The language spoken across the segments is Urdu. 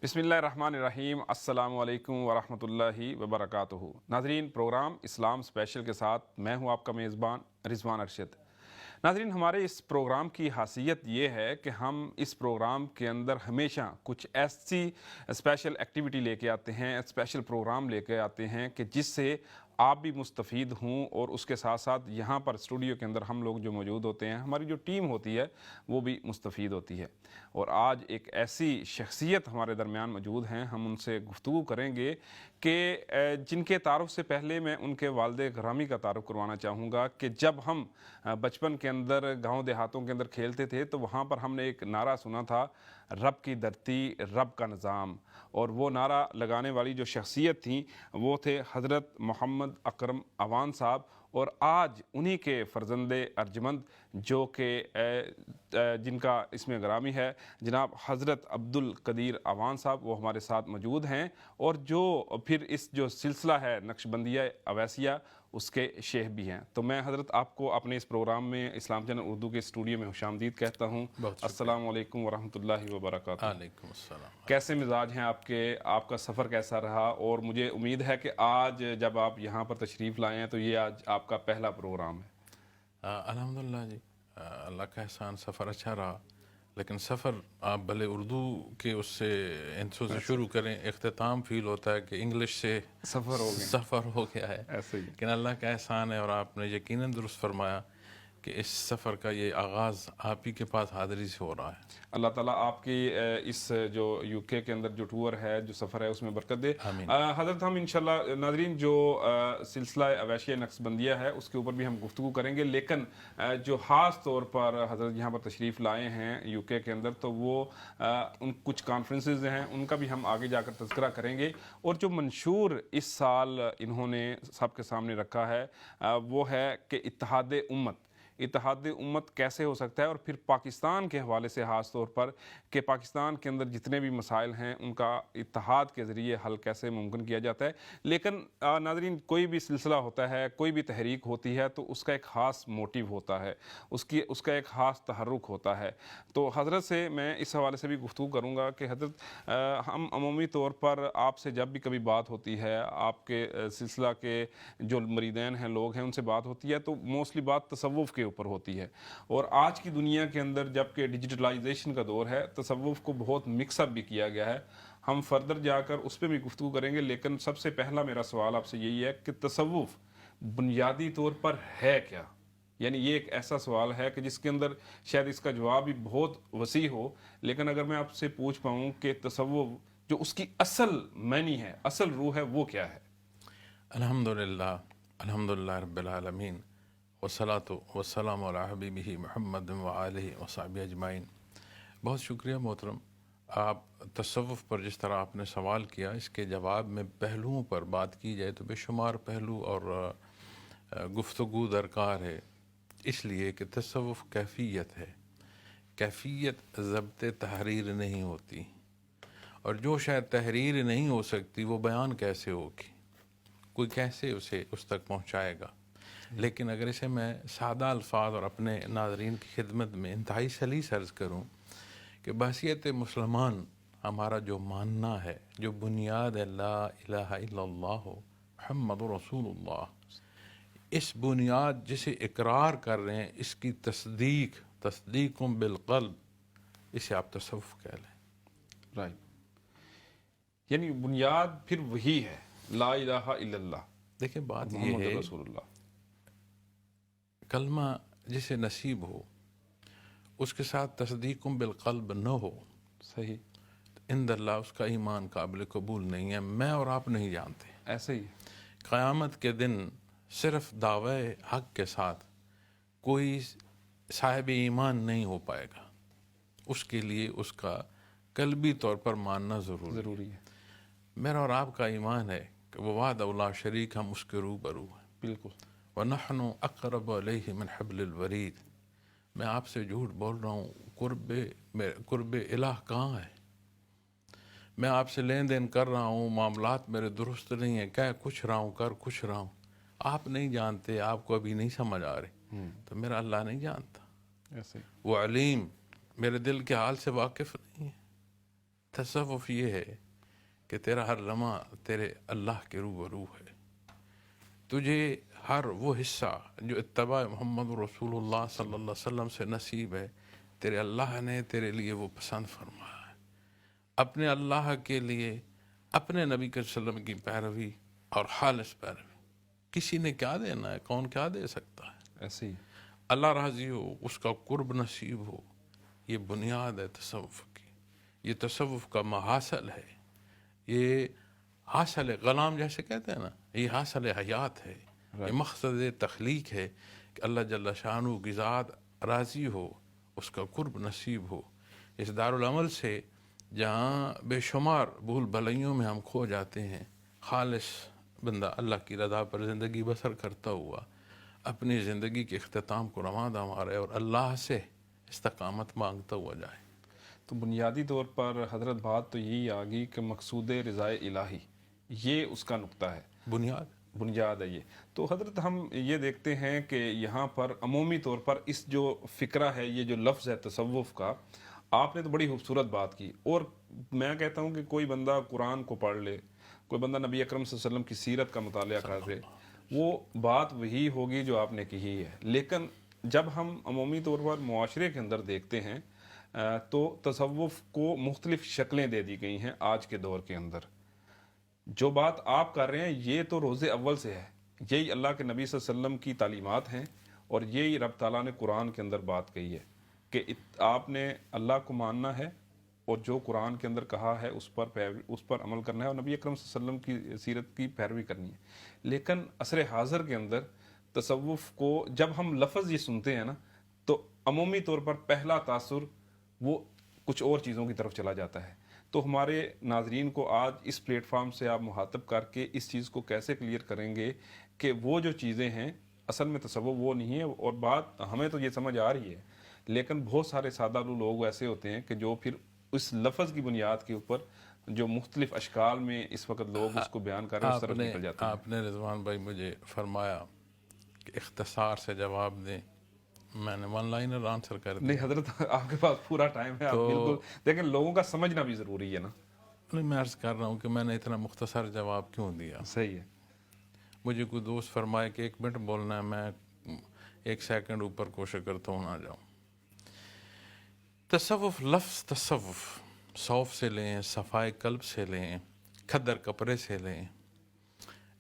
بسم اللہ الرحمن الرحیم۔ السلام علیکم ورحمۃ اللہ وبرکاتہ۔ ناظرین، پروگرام اسلام اسپیشل کے ساتھ میں ہوں آپ کا میزبان رضوان ارشد۔ ناظرین، ہمارے اس پروگرام کی خاصیت یہ ہے کہ ہم اس پروگرام کے اندر ہمیشہ کچھ ایسی اسپیشل ایکٹیویٹی لے کے آتے ہیں، اسپیشل پروگرام لے کے آتے ہیں کہ جس سے آپ بھی مستفید ہوں، اور اس کے ساتھ ساتھ یہاں پر اسٹوڈیو کے اندر ہم لوگ جو موجود ہوتے ہیں، ہماری جو ٹیم ہوتی ہے وہ بھی مستفید ہوتی ہے۔ اور آج ایک ایسی شخصیت ہمارے درمیان موجود ہیں، ہم ان سے گفتگو کریں گے کہ جن کے تعارف سے پہلے میں ان کے والد گرامی کا تعارف کروانا چاہوں گا کہ جب ہم بچپن کے اندر گاؤں دیہاتوں کے اندر کھیلتے تھے تو وہاں پر ہم نے ایک نعرہ سنا تھا، رب کی دھرتی رب کا نظام، اور وہ نعرہ لگانے والی جو شخصیت تھیں وہ تھے حضرت محمد اکرم عوان صاحب۔ اور آج انہی کے فرزند ارجمند جو کہ جن کا اسم گرامی ہے جناب حضرت عبد القدیر عوان صاحب، وہ ہمارے ساتھ موجود ہیں، اور جو پھر اس جو سلسلہ ہے نقشبندیہ اویسیہ اس کے شیخ بھی ہیں۔ تو میں حضرت آپ کو اپنے اس پروگرام میں اسلام چینل اردو کے اسٹوڈیو میں خوش آمدید کہتا ہوں۔ السلام علیکم ورحمۃ اللہ وبرکاتہ۔ وعلیکم السلام۔ کیسے مزاج ہیں آپ کے؟ آپ کا سفر کیسا رہا؟ اور مجھے امید ہے کہ آج جب آپ یہاں پر تشریف لائے ہیں تو یہ آج آپ کا پہلا پروگرام ہے۔ الحمدللہ جی، اللہ کا احسان، سفر اچھا رہا، لیکن سفر آپ بھلے اردو کے اس سے انٹرو سے شروع کریں، اختتام فیل ہوتا ہے کہ انگلش سے سفر ہو گیا ہے، ایسے ہی لیکن اللہ کا احسان ہے، اور آپ نے یقیناً درست فرمایا کہ اس سفر کا یہ آغاز آپ ہی کے پاس حاضری سے ہو رہا ہے۔ اللہ تعالیٰ آپ کی اس جو یو کے اندر جو ٹور ہے، جو سفر ہے، اس میں برکت دے۔ آمین۔ حضرت ہم انشاءاللہ ناظرین جو سلسلہ اویسیہ نقشبندیہ ہے اس کے اوپر بھی ہم گفتگو کریں گے، لیکن جو خاص طور پر حضرت یہاں پر تشریف لائے ہیں یو کے اندر تو وہ ان کچھ کانفرنسز ہیں ان کا بھی ہم آگے جا کر تذکرہ کریں گے۔ اور جو منشور اس سال انہوں نے سب کے سامنے رکھا ہے وہ ہے کہ اتحاد امت کیسے ہو سکتا ہے، اور پھر پاکستان کے حوالے سے خاص طور پر کہ پاکستان کے اندر جتنے بھی مسائل ہیں ان کا اتحاد کے ذریعے حل کیسے ممکن کیا جاتا ہے۔ لیکن ناظرین، کوئی بھی سلسلہ ہوتا ہے، کوئی بھی تحریک ہوتی ہے تو اس کا ایک خاص موٹیو ہوتا ہے، اس کا ایک خاص تحرک ہوتا ہے۔ تو حضرت سے میں اس حوالے سے بھی گفتگو کروں گا کہ حضرت ہم عمومی طور پر آپ سے جب بھی کبھی بات ہوتی ہے، آپ کے سلسلہ کے جو مریدین ہیں، لوگ ہیں، ان سے بات ہوتی ہے تو موسٹلی بات تصوف کے اوپر ہوتی ہے۔ اور آج کی دنیا کے اندر جب کہ ڈیجیٹلائزیشن کا دور ہے، تصوف کو بہت مکس اپ بھی کیا گیا ہے۔ ہم فردر جا کر اس پہ بھی گفتگو کریں گے، لیکن سب سے پہلا میرا سوال آپ سے یہی ہے کہ تصوف بنیادی طور پر ہے کیا؟ یعنی یہ ایک ایسا سوال ہے کہ جس کے اندر شاید اس کا جواب بھی بہت وسیع ہو، لیکن اگر میں آپ سے پوچھ پاؤں کہ تصوف جو اس کی اصل معنی ہے، اصل روح ہے، وہ کیا ہے؟ الحمدللہ، الحمدللہ رب العالمین، والصلاۃ والسلام علی حبیبہ محمد وآلہ وصحبہ اجمعین۔ بہت شکریہ محترم، آپ تصوف پر جس طرح آپ نے سوال کیا، اس کے جواب میں پہلوؤں پر بات کی جائے تو بے شمار پہلو اور گفتگو درکار ہے، اس لیے کہ تصوف کیفیت ہے، کیفیت ضبط تحریر نہیں ہوتی، اور جو شاید تحریر نہیں ہو سکتی وہ بیان کیسے ہوگی، کوئی کیسے اسے اس تک پہنچائے گا۔ لیکن اگر اسے میں سادہ الفاظ اور اپنے ناظرین کی خدمت میں انتہائی سلیس عرض کروں کہ بحیثیت مسلمان ہمارا جو ماننا ہے، جو بنیاد ہے لا الہ الا اللہ محمد رسول اللہ، اس بنیاد جسے اقرار کر رہے ہیں، اس کی تصدیق بالقلب، اسے آپ تصوف کہہ لیں۔ رائٹ، یعنی بنیاد پھر وہی ہے، لا الہ الا اللہ، دیکھیں بات یہ محمد ہے، رسول اللہ۔ کلمہ جسے نصیب ہو اس کے ساتھ تصدیق بالقلب نہ ہو، صحیح، عند اللہ اس کا ایمان قابل قبول نہیں ہے، میں اور آپ نہیں جانتے۔ ایسے ہی قیامت کے دن صرف دعوی حق کے ساتھ کوئی صاحب ایمان نہیں ہو پائے گا، اس کے لیے اس کا قلبی طور پر ماننا ضروری ہے۔ میرا اور آپ کا ایمان ہے کہ وہ وحدہ لا شریک، ہم اس کے روبرو ہیں، بالکل۔ وَنَحْنُ أَقْرَبُ إِلَيْهِ مِنْ حَبْلِ الْوَرِيدِ، میں آپ سے جھوٹ بول رہا ہوں، قرب الہ کہاں ہے؟ میں آپ سے لین دین کر رہا ہوں، معاملات میرے درست نہیں ہیں، کہہ کچھ رہا ہوں، کر کچھ رہا ہوں، آپ نہیں جانتے، آپ کو ابھی نہیں سمجھ آ رہی، تو میرا اللہ نہیں جانتا۔ ایسے ہی وہ علیم، میرے دل کے حال سے واقف نہیں ہے۔ تصوف یہ ہے کہ تیرا ہر لمحہ تیرے اللہ کے روبرو ہے، تجھے ہر وہ حصہ جو اتباع محمد رسول اللہ صلی اللہ علیہ وسلم سے نصیب ہے، تیرے اللہ نے تیرے لیے وہ پسند فرمایا ہے۔ اپنے اللہ کے لیے اپنے نبی کے صلی اللہ علیہ وسلم کی پیروی اور خالص پیروی، کسی نے کیا دینا ہے، کون کیا دے سکتا ہے؟ ایسے ہی اللہ راضی ہو، اس کا قرب نصیب ہو، یہ بنیاد ہے تصوف کی، یہ تصوف کا محاصل ہے، یہ حاصل غلام جیسے کہتے ہیں نا، یہ حاصل حیات ہے، یہ مقصد تخلیق ہے کہ اللہ جل شانہ کی ذات راضی ہو، اس کا قرب نصیب ہو۔ اس دارالعمل سے جہاں بے شمار بھول بھلائیوں میں ہم کھو جاتے ہیں، خالص بندہ اللہ کی رضا پر زندگی بسر کرتا ہوا اپنی زندگی کے اختتام کو رواں دمارے اور اللہ سے استقامت مانگتا ہوا جائے۔ تو بنیادی طور پر حضرت بات تو یہی آ گئی کہ مقصود رضائے الہی یہ اس کا نقطہ ہے، بنیاد ہے یہ۔ تو حضرت ہم یہ دیکھتے ہیں کہ یہاں پر عمومی طور پر اس جو فکرہ ہے، یہ جو لفظ ہے تصوف کا، آپ نے تو بڑی خوبصورت بات کی، اور میں کہتا ہوں کہ کوئی بندہ قرآن کو پڑھ لے، کوئی بندہ نبی اکرم صلی اللہ علیہ وسلم کی سیرت کا مطالعہ کر لے، وہ بات وہی ہوگی جو آپ نے کہی ہے۔ لیکن جب ہم عمومی طور پر معاشرے کے اندر دیکھتے ہیں تو تصوف کو مختلف شکلیں دے دی گئی ہیں آج کے دور کے اندر۔ جو بات آپ کر رہے ہیں یہ تو روز اول سے ہے، یہی اللہ کے نبی صلی اللہ علیہ وسلم کی تعلیمات ہیں، اور یہی رب تعالیٰ نے قرآن کے اندر بات کہی ہے کہ آپ نے اللہ کو ماننا ہے اور جو قرآن کے اندر کہا ہے اس پر عمل کرنا ہے، اور نبی اکرم صلی اللہ علیہ وسلم کی سیرت کی پیروی کرنی ہے۔ لیکن عصر حاضر کے اندر تصوف کو جب ہم لفظ یہ سنتے ہیں نا، تو عمومی طور پر پہلا تاثر وہ کچھ اور چیزوں کی طرف چلا جاتا ہے۔ تو ہمارے ناظرین کو آج اس پلیٹ فارم سے آپ مخاطب کر کے اس چیز کو کیسے کلیئر کریں گے کہ وہ جو چیزیں ہیں اصل میں تصوف وہ نہیں ہے، اور بات ہمیں تو یہ سمجھ آ رہی ہے، لیکن بہت سارے سادہ لوگ ایسے ہوتے ہیں کہ جو پھر اس لفظ کی بنیاد کے اوپر جو مختلف اشکال میں اس وقت لوگ اس کو بیان کر رہے ہیں اس طرف نکل جاتے ہیں۔ آپ نے رضوان بھائی مجھے فرمایا کہ اختصار سے جواب دیں، میں نے ون لائنر آنسر کر دیا۔ نہیں حضرت، آپ کے پاس پورا ٹائم ہے، آپ بالکل لیکن لوگوں کا سمجھنا بھی ضروری ہے نا۔ نہیں، میں عرض کر رہا ہوں کہ میں نے اتنا مختصر جواب کیوں دیا۔ صحیح ہے۔ مجھے کوئی دوست فرمائے کہ 1 منٹ بولنا ہے، میں 1 سیکنڈ اوپر کوشش کرتا ہوں نہ جاؤں۔ تصوف، لفظ تصوف صوف سے لیں، صفائے قلب سے لیں، کھدر کپڑے سے لیں،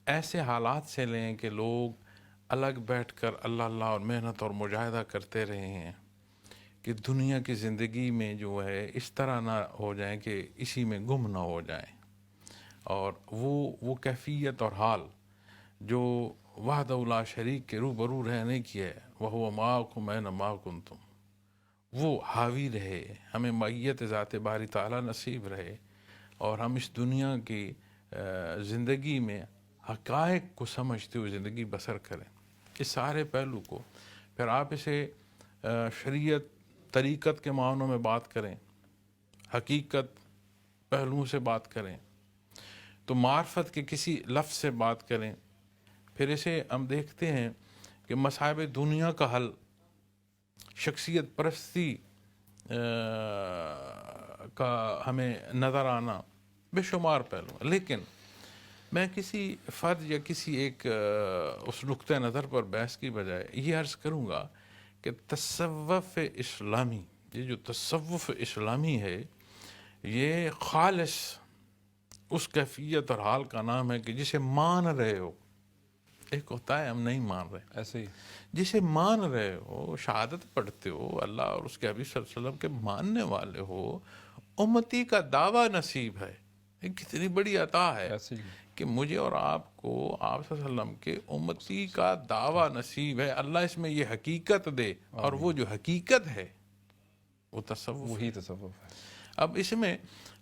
ایسے حالات سے لیں کہ لوگ الگ بیٹھ کر اللہ اللہ اور محنت اور مجاہدہ کرتے رہے ہیں کہ دنیا کی زندگی میں جو ہے اس طرح نہ ہو جائیں کہ اسی میں گم نہ ہو جائیں، اور وہ کیفیت اور حال جو وحدہ لا شریک کے روبرو رہنے کی ہے، وَهُوَ مَعَكُمْ أَيْنَمَا كُنْتُمْ، وہ حاوی رہے، ہمیں معیت ذات باری تعالیٰ نصیب رہے، اور ہم اس دنیا کی زندگی میں حقائق کو سمجھتے ہوئے زندگی بسر کریں۔ اس سارے پہلو کو پھر آپ اسے شریعت طریقت کے معنوں میں بات کریں، حقیقت پہلوؤں سے بات کریں، تو معرفت کے کسی لفظ سے بات کریں، پھر اسے ہم دیکھتے ہیں کہ مصائب دنیا کا حل، شخصیت پرستی کا ہمیں نظر آنا، بے شمار پہلو۔ لیکن میں کسی فرد یا کسی ایک اس نقطۂ نظر پر بحث کی بجائے یہ عرض کروں گا کہ تصوف اسلامی، یہ جو تصوف اسلامی ہے یہ خالص اس کیفیت اور حال کا نام ہے کہ جسے مان رہے ہو، ایک ہوتا ہے ہم نہیں مان رہے، ایسے ہی جسے مان رہے ہو، شہادت پڑھتے ہو، اللہ اور اس کے حبیب صلی اللہ علیہ وسلم کے ماننے والے ہو، امتی کا دعویٰ نصیب ہے۔ یہ کتنی بڑی عطا ہے ایسے ہی کہ مجھے اور آپ کو آپ صلی اللہ علیہ وسلم کے امتی کا دعویٰ نصیب ہے۔ اللہ اس میں یہ حقیقت دے، اور وہ جو حقیقت ہے وہ تصوف، وہی تصوف ہے۔ اب اس میں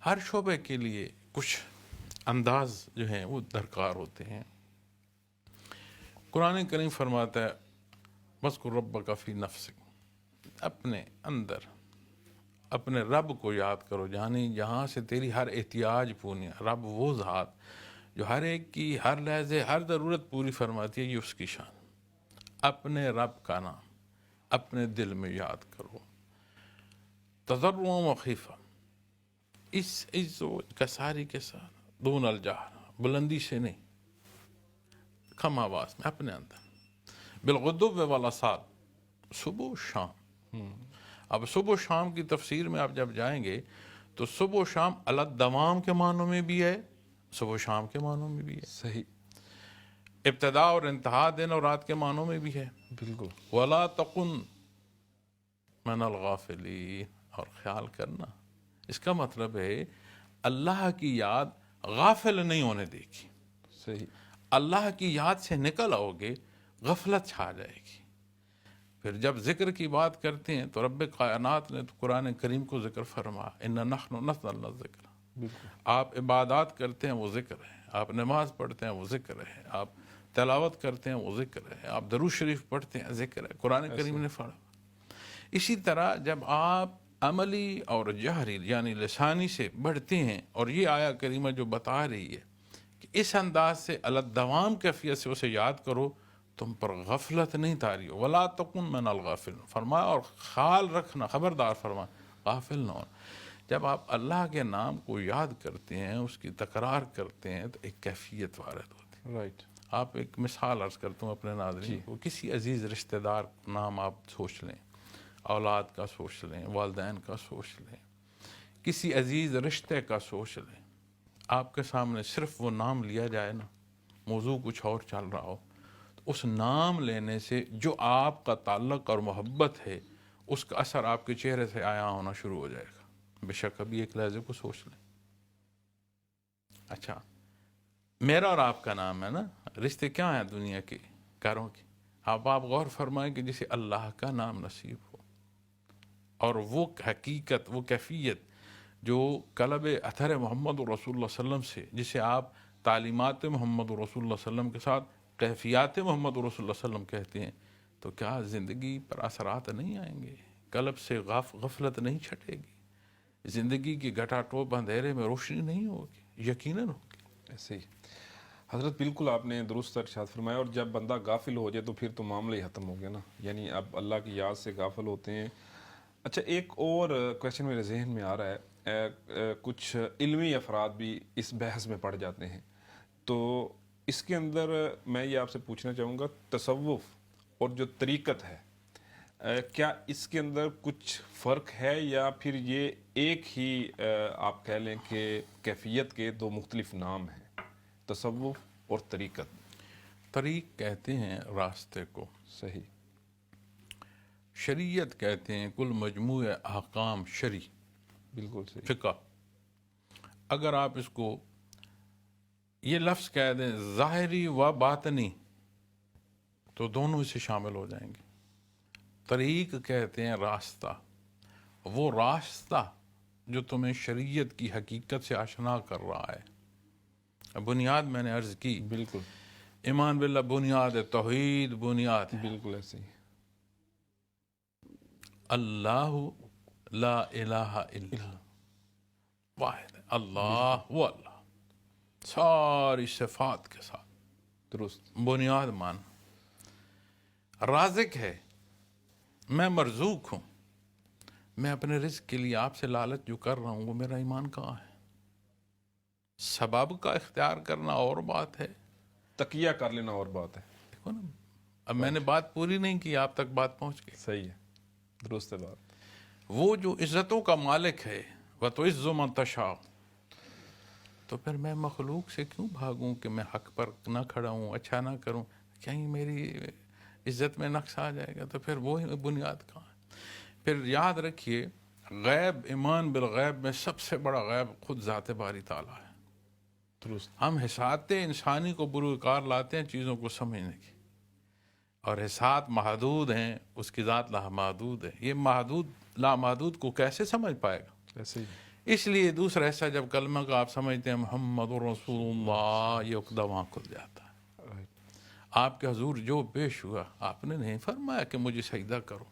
ہر شعبے کے لیے کچھ انداز جو ہیں وہ درکار ہوتے ہیں۔ قرآن کریم فرماتا ہے وَاذْكُرْ رَبَّكَ فِي نَفْسِكَ، اپنے اندر اپنے رب کو یاد کرو، یعنی جہاں سے تیری ہر احتیاج پوری ہے۔ رب وہ ذات جو ہر ایک کی ہر لحظے ہر ضرورت پوری فرماتی ہے، یہ اس کی شان۔ اپنے رب کا نام اپنے دل میں یاد کرو، تضرعاً و خیفہ، اس کساری کے ساتھ دون الجہر، بلندی سے نہیں، کم آواز میں اپنے اندر، بالغدو والآصال، صبح و شام. اب صبح و شام کی تفسیر میں آپ جب جائیں گے تو صبح و شام علی الدوام کے معنوں میں بھی ہے، صبح و شام کے معنوں میں بھی ہے، صحیح، ابتدا اور انتہا دن اور رات کے معنوں میں بھی ہے. بالکل وَلَا تَكُن مِنَ الْغَافِلِينَ، اور خیال کرنا، اس کا مطلب ہے اللہ کی یاد غافل نہیں ہونے دے گی. صحیح، اللہ کی یاد سے نکل آؤ گے غفلت چھا جائے گی. پھر جب ذکر کی بات کرتے ہیں تو رب کائنات نے تو قرآن کریم کو ذکر فرما، اِنَّا نَحْنُ نَزَّلْنَا الذِّکْرَ. بالکل آپ عبادات کرتے ہیں وہ ذکر ہے، آپ نماز پڑھتے ہیں وہ ذکر ہے، آپ تلاوت کرتے ہیں وہ ذکر ہے، آپ درود شریف پڑھتے ہیں ذکر ہے، قرآن کریم نے فرمایا. اسی طرح جب آپ عملی اور جہری یعنی لسانی سے بڑھتے ہیں، اور یہ آیا کریمہ جو بتا رہی ہے کہ اس انداز سے علی الدوام کیفیت سے اسے یاد کرو، تم پر غفلت نہیں تاری ہو. وَلَا تَكُن مِنَ الْغَافِلِينَ، فرمایا اور خیال رکھنا، خبردار فرمایا غافل نہ ہو. جب آپ اللہ کے نام کو یاد کرتے ہیں، اس کی تکرار کرتے ہیں، تو ایک کیفیت وارد ہوتی ہے. رائٹ، آپ ایک مثال عرض کرتا ہوں اپنے ناظرین کو، کسی عزیز رشتہ دار نام آپ سوچ لیں، اولاد کا سوچ لیں، والدین کا سوچ لیں، کسی عزیز رشتے کا سوچ لیں. آپ کے سامنے صرف وہ نام لیا جائے نا، موضوع کچھ اور چل رہا ہو، تو اس نام لینے سے جو آپ کا تعلق اور محبت ہے اس کا اثر آپ کے چہرے سے آیا ہونا شروع ہو جائے گا. بے شک ابھی ایک لحظے کو سوچ لیں. اچھا، میرا اور آپ کا نام ہے نا، رشتے کیا ہیں دنیا کے، گھروں کے. آپ غور فرمائیں کہ جسے اللہ کا نام نصیب ہو، اور وہ حقیقت، وہ کیفیت جو قلب اثر محمد رسول اللہ صلی اللہ علیہ وسلم سے، جسے آپ تعلیمات محمد رسول اللہ صلی اللہ علیہ وسلم کے ساتھ کیفیات محمد رسول اللہ صلی اللہ علیہ وسلم کہتے ہیں، تو کیا زندگی پر اثرات نہیں آئیں گے؟ قلب سے غفلت نہیں چھٹے گی؟ زندگی کی گھٹا ٹوپ اندھیرے میں روشنی نہیں ہوگی؟ یقیناً ہوگی. ایسے ہی حضرت، بالکل آپ نے درست ارشاد فرمایا. اور جب بندہ غافل ہو جائے تو پھر تو معاملہ ہی ختم ہو گیا نا، یعنی اب اللہ کی یاد سے غافل ہوتے ہیں. اچھا، ایک اور کویشچن میرے ذہن میں آ رہا ہے. کچھ علمی افراد بھی اس بحث میں پڑ جاتے ہیں، تو اس کے اندر میں یہ آپ سے پوچھنا چاہوں گا، تصوف اور جو طریقت ہے، کیا اس کے اندر کچھ فرق ہے، یا پھر یہ ایک ہی آپ کہہ لیں کہ کیفیت کے دو مختلف نام ہیں، تصوف اور طریقت؟ طریق کہتے ہیں راستے کو، صحیح، شریعت کہتے ہیں کل مجموع احکام شرعی، بالکل صحیح، فقہ. اگر آپ اس کو یہ لفظ کہہ دیں ظاہری و باطنی تو دونوں اسے شامل ہو جائیں گے. طریق کہتے ہیں راستہ، وہ راستہ جو تمہیں شریعت کی حقیقت سے آشنا کر رہا ہے. بنیاد میں نے عرض کی، بالکل ایمان باللہ بنیاد ہے، توحید بنیاد ہے. بالکل ایسے ہی، اللہ لا الہ الا واحد ہے، اللہ وہ اللہ ساری صفات کے ساتھ، درست، بنیاد مان. رازق ہے، میں مرزوق ہوں، میں اپنے رزق کے لیے آپ سے لالچ جو کر رہا ہوں وہ میرا ایمان کہاں ہے؟ سبب کا اختیار کرنا اور بات ہے، تقیہ کر لینا اور بات ہے. دیکھو نا، اب میں نے بات پوری نہیں کی، آپ تک بات پہنچ گئی. صحیح ہے، درست ہے بات. وہ جو عزتوں کا مالک ہے، وَتُعِزُّ مَن تَشَاءُ، تو پھر میں مخلوق سے کیوں بھاگوں کہ میں حق پر نہ کھڑا ہوں، اچھا نہ کروں، کہیں میری عزت میں نقص آ جائے گا؟ تو پھر وہی بنیاد کہاں ہے؟ پھر یاد رکھیے، غیب، ایمان بالغیب میں سب سے بڑا غیب خود ذات باری تعالیٰ ہے. درست، ہم حسات انسانی کو بروئے کار لاتے ہیں چیزوں کو سمجھنے کی، اور حسات محدود ہیں، اس کی ذات لامحدود ہے. یہ محدود لامحدود کو کیسے سمجھ پائے گا؟ ایسے ہی، اس لیے دوسرا حصہ جب کلمہ کا آپ سمجھتے ہیں محمد رسول اللہ، یہ عقدہ وہاں کھل جاتا ہے. آپ کے حضور جو پیش ہوا، آپ نے نہیں فرمایا کہ مجھے سجدہ کرو،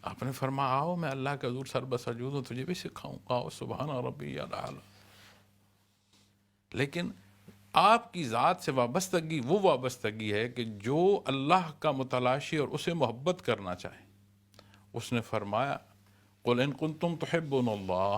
آپ نے فرمایا آؤ میں اللہ کے حضور سر بسجود ہوں، تجھے بھی سکھاؤں، آؤ سبحان ربی الاعلی. لیکن آپ کی ذات سے وابستگی وہ وابستگی ہے کہ جو اللہ کا متلاشی اور اسے محبت کرنا چاہے. اس نے فرمایا قل ان کنتم تحبون اللہ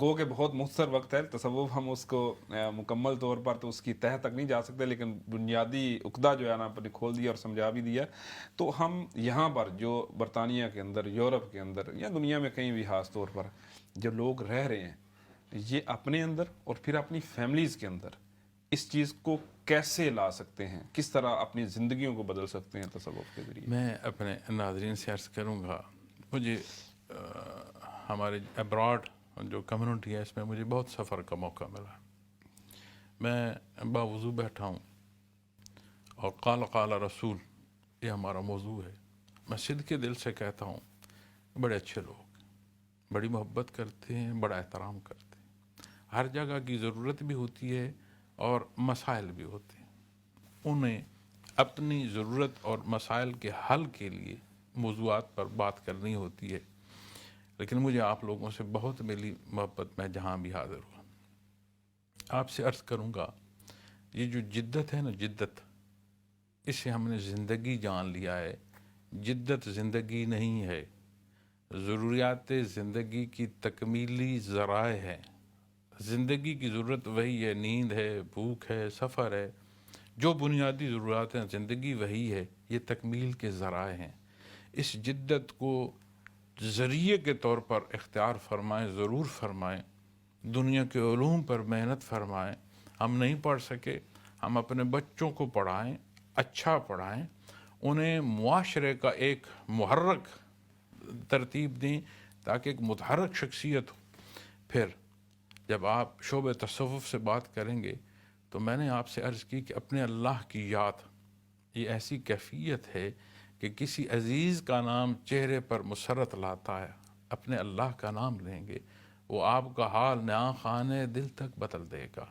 گو کہ بہت مختصر وقت ہے، تصوف ہم اس کو مکمل طور پر تو اس کی تہہ تک نہیں جا سکتے، لیکن بنیادی عقدہ جو ہے نا آپ نے کھول دیا اور سمجھا بھی دیا. تو ہم یہاں پر جو برطانیہ کے اندر، یورپ کے اندر یا دنیا میں کہیں بھی خاص طور پر جو لوگ رہ رہے ہیں، یہ اپنے اندر اور پھر اپنی فیملیز کے اندر اس چیز کو کیسے لا سکتے ہیں، کس طرح اپنی زندگیوں کو بدل سکتے ہیں تصوف کے ذریعے؟ میں اپنے ناظرین سے عرض کروں گا، مجھے ہمارے ابراڈ جو کمیونٹی ہے اس میں مجھے بہت سفر کا موقع ملا. میں باوضو بیٹھا ہوں اور قال رسول یہ ہمارا موضوع ہے. میں صدقے دل سے کہتا ہوں بڑے اچھے لوگ، بڑی محبت کرتے ہیں، بڑا احترام کرتے ہیں. ہر جگہ کی ضرورت بھی ہوتی ہے اور مسائل بھی ہوتے ہیں. انہیں اپنی ضرورت اور مسائل کے حل کے لیے موضوعات پر بات کرنی ہوتی ہے. لیکن مجھے آپ لوگوں سے بہت ملی محبت، میں جہاں بھی حاضر ہوں. آپ سے عرض کروں گا یہ جو جدت ہے نا، جدت، اس سے ہم نے زندگی جان لیا ہے. جدت زندگی نہیں ہے، ضروریات زندگی کی تکمیلی ذرائع ہے. زندگی کی ضرورت وہی ہے، نیند ہے، بھوک ہے، سفر ہے، جو بنیادی ضروریات ہیں زندگی وہی ہے، یہ تکمیل کے ذرائع ہیں. اس جدت کو ذریعے کے طور پر اختیار فرمائیں، ضرور فرمائیں. دنیا کے علوم پر محنت فرمائیں. ہم نہیں پڑھ سکے، ہم اپنے بچوں کو پڑھائیں، اچھا پڑھائیں، انہیں معاشرے کا ایک محرک ترتیب دیں تاکہ ایک متحرک شخصیت ہو. پھر جب آپ شعبہ تصوف سے بات کریں گے تو میں نے آپ سے عرض کی کہ اپنے اللہ کی یاد یہ ایسی کیفیت ہے کہ کسی عزیز کا نام چہرے پر مسرت لاتا ہے. اپنے اللہ کا نام لیں گے، وہ آپ کا حال نیا خانے دل تک بدل دے گا.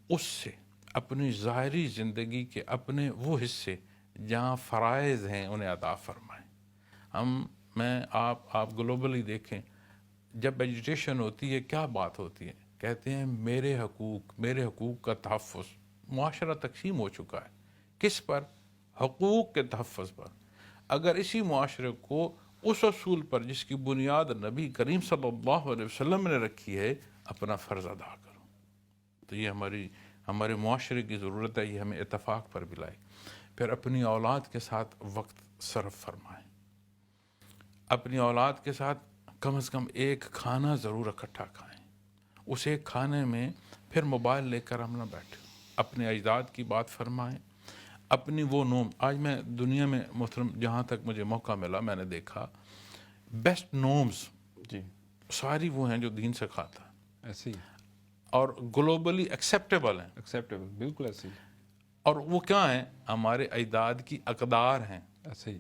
اس سے اپنی ظاہری زندگی کے اپنے وہ حصے جہاں فرائض ہیں انہیں ادا فرمائیں. آپ گلوبلی دیکھیں، جب ایجوٹیشن ہوتی ہے کیا بات ہوتی ہے؟ کہتے ہیں میرے حقوق کا تحفظ. معاشرہ تقسیم ہو چکا ہے کس پر؟ حقوق کے تحفظ پر. اگر اسی معاشرے کو اس اصول پر جس کی بنیاد نبی کریم صلی اللہ علیہ وسلم نے رکھی ہے اپنا فرض ادا کرو، تو یہ ہمارے معاشرے کی ضرورت ہے. یہ ہمیں اتفاق پر بھی لائے. پھر اپنی اولاد کے ساتھ وقت صرف فرمائیں. اپنی اولاد کے ساتھ کم از کم ایک کھانا ضرور اکٹھا کھائیں. اس ایک کھانے میں پھر موبائل لے کر ہم نہ بیٹھیں. اپنے اجداد کی بات فرمائیں. اپنی وہ نوم، آج میں دنیا میں محترم جہاں تک مجھے موقع ملا میں نے دیکھا بیسٹ نومز جی ساری وہ ہیں جو دین سے کھاتا ہے ایسے ہی، اور گلوبلی ایکسیپٹیبل ہیں. ایکسیپٹیبل، بالکل ایسے ہی، اور وہ کیا ہیں؟ ہمارے اجداد کی اقدار ہیں. ایسے ہی.